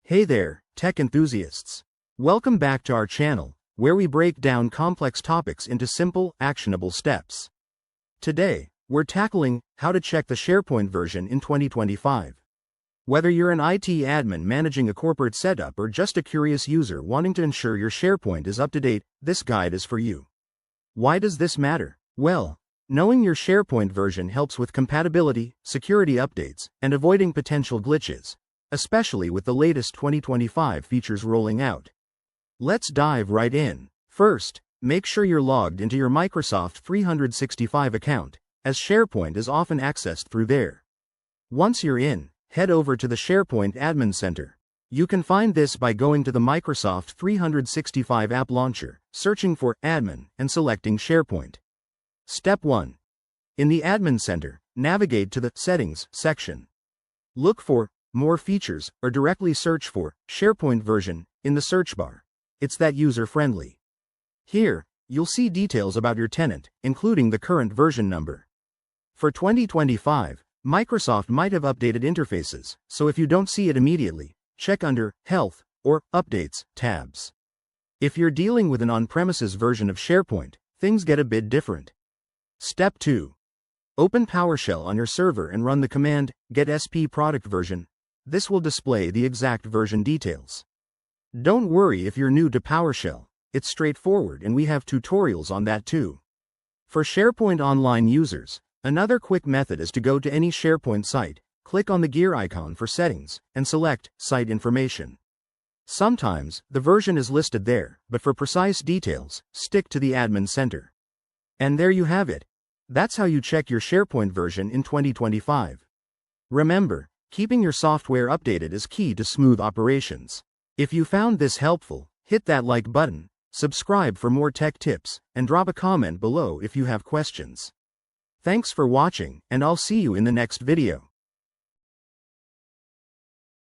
Hey there, tech enthusiasts. Welcome back to our channel, where we break down complex topics into simple, actionable steps. Today, we're tackling how to check the SharePoint version in 2025. Whether you're an IT admin managing a corporate setup or just a curious user wanting to ensure your SharePoint is up to date, this guide is for you. Why does this matter? Well, knowing your SharePoint version helps with compatibility, security updates, and avoiding potential glitches, especially with the latest 2025 features rolling out. Let's dive right in. First, make sure you're logged into your Microsoft 365 account, as SharePoint is often accessed through there. Once you're in, head over to the SharePoint Admin Center. You can find this by going to the Microsoft 365 app launcher, searching for Admin, and selecting SharePoint. Step 1. In the Admin Center, navigate to the Settings section. Look for More Features or directly search for SharePoint version in the search bar. It's that user-friendly. Here, you'll see details about your tenant, including the current version number. For 2025, Microsoft might have updated interfaces, so if you don't see it immediately, check under Health or Updates tabs. If you're dealing with an on-premises version of SharePoint, things get a bit different. Step 2. Open PowerShell on your server and run the command get sp product version. This will display the exact version details. Don't worry if you're new to PowerShell, it's straightforward and we have tutorials on that too. For SharePoint Online users, another quick method is to go to any SharePoint site, click on the gear icon for settings, and select Site Information. Sometimes, the version is listed there, but for precise details, stick to the Admin Center. And there you have it. That's how you check your SharePoint version in 2025. Remember, keeping your software updated is key to smooth operations. If you found this helpful, hit that like button, subscribe for more tech tips, and drop a comment below if you have questions. Thanks for watching, and I'll see you in the next video.